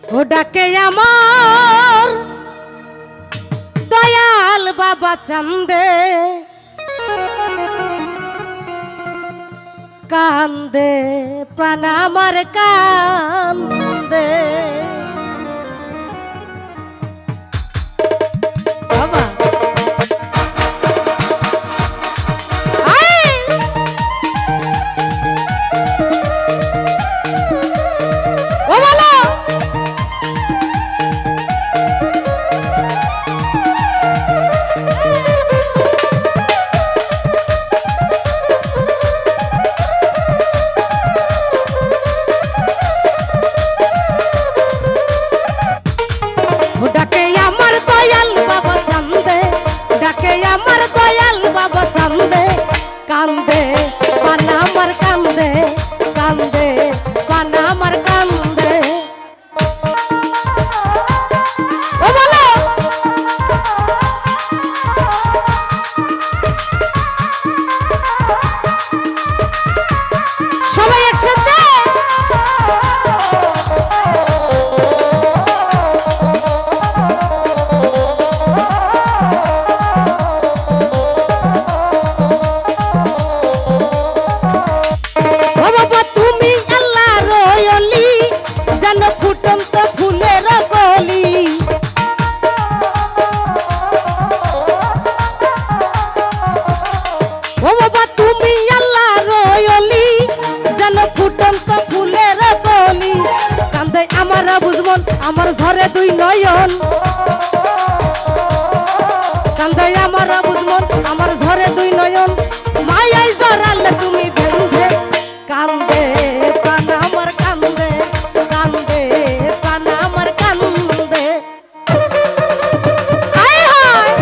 ও ডাকে আমার দয়াল বাবা চান্দে, কান্দে প্রাণ আমার কান্দে। বাবা ও বলো ডাকে আমার দয়াল বাবা চান্দে, ডাকে আমার দয়াল বাবা চান্দে, কান্দে প্রাণ আমার কান্দে, কান্দে প্রাণ আমার কান্দে। ও বলো সবাই একসাথে আমার ঝরে দুই নয়ন, কান্দে আমার বুঝমন আমার ঝরে দুই নয়ন, মায়াই জড়ালে তুমি বেঁধে, কান্দে প্রাণ আমার কান্দে, কান্দে প্রাণ আমার কান্দে। হায় হায়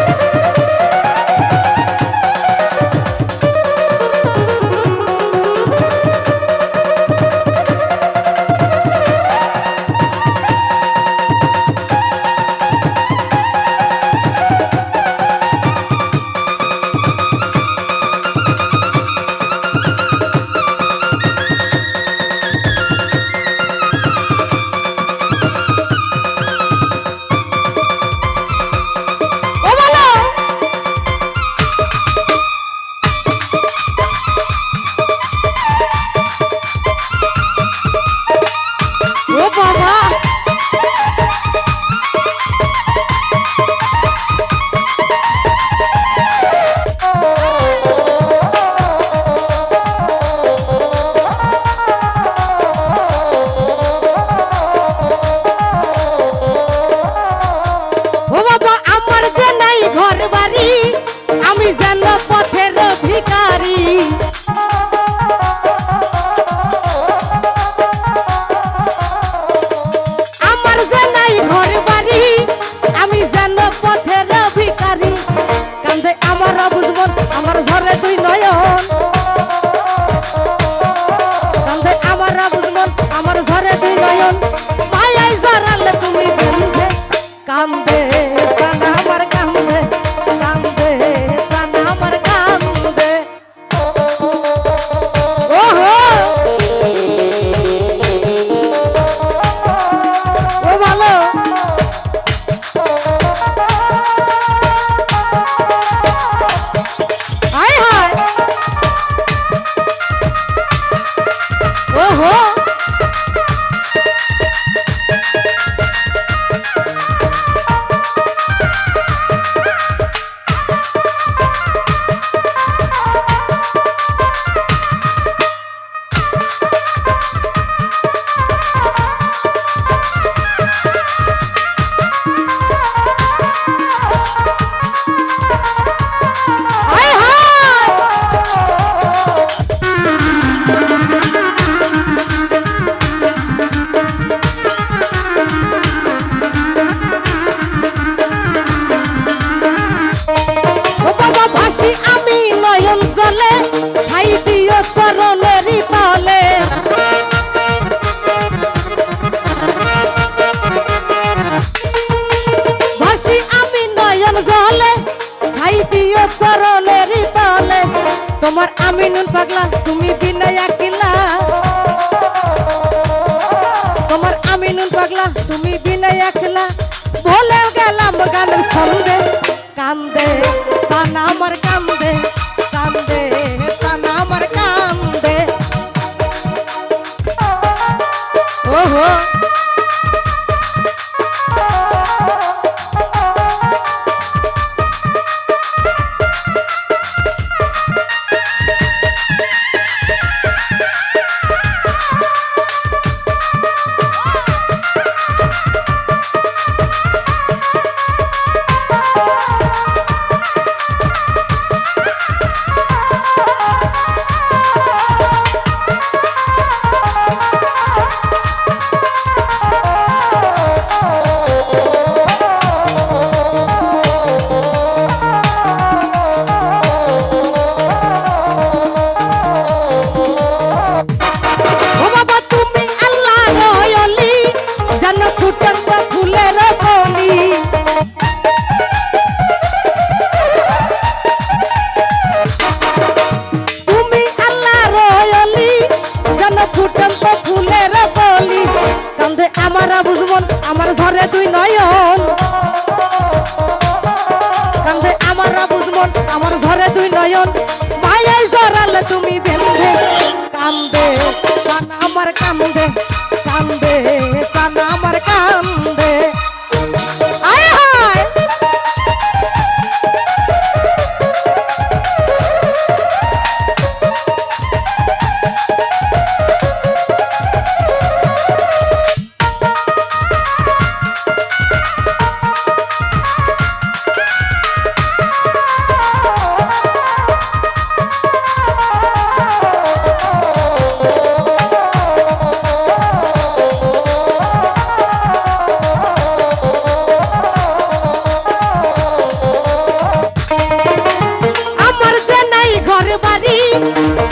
আমার ঝরে দুই নয়ন, কান্দে আমার বুঝমন আমার ঝরে দুই নয়ন, মায়াই জড়ালে তুমি বেঁধে, কান্দে প্রাণ আমার কান্দে, কান্দে প্রাণ আমার কান্দে। ওহো ও ভালো জলে ঠাই দিও চরণেরই তলে, ভাসি আমি নয়ন জলে ঠাই দিও চরণেরই তলে। তোমার আমি নুন পাগলা তুমি বিনয় আকিলা, তোমার আমি নুন পাগলা তুমি মনে একলা ভুলে গেলাম গানের ছন্দে কান্দে প্রাণ আমার কান্দে কান্দে প্রাণ আমার কান্দে ওহো আমার ঝরে দুই নয়ন কান্দে আমার বুঝমন আমার ঝরে দুই নয়ন মায়াই জড়ালে তুমি বেঁধে কান্দে প্রাণ আমার কান্দে কান্দে প্রাণ আমার কান্দে আয় হায়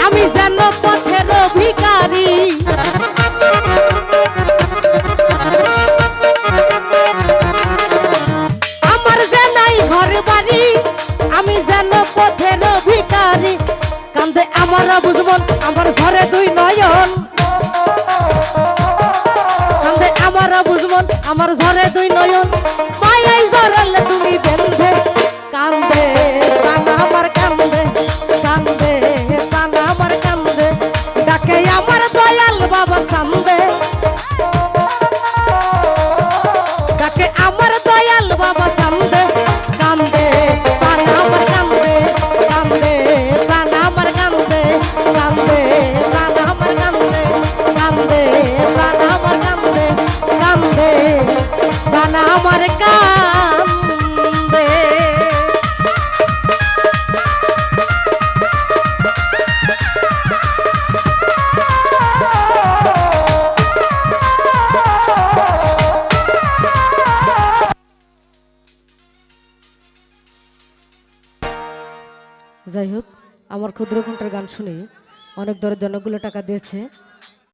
আমি যেন পথের ভিখারি আমার যে নাই ঘর বাড়ি আমি যেন পথের ভিখারি কান্দে আমার বুঝমন আমার ঝরে দুই নয়ন কান্দে আমার বুঝমন আমার ঝরে দুই নয়ন মায়াই জড়ালে তুমি বেঁধে কান্দে প্রাণ আমার কান্দে কান্দে প্রাণ আমার কান্দে ডাকে আমার দয়াল বাবা সান্দে ডাকে আমার দয়াল বাবা সান্দে কান্দে প্রাণ আমার কান্দে কান্দে প্রাণ আমার কান্দে কান্দে প্রাণ আমার কান্দে কান্দে প্রাণ আমার কান্দে কান্দে প্রাণ আমার কান্দে যাই হোক আমার ক্ষুদ্র কণ্ঠের গান শুনে অনেক দরে অনেকগুলো টাকা দিয়েছে।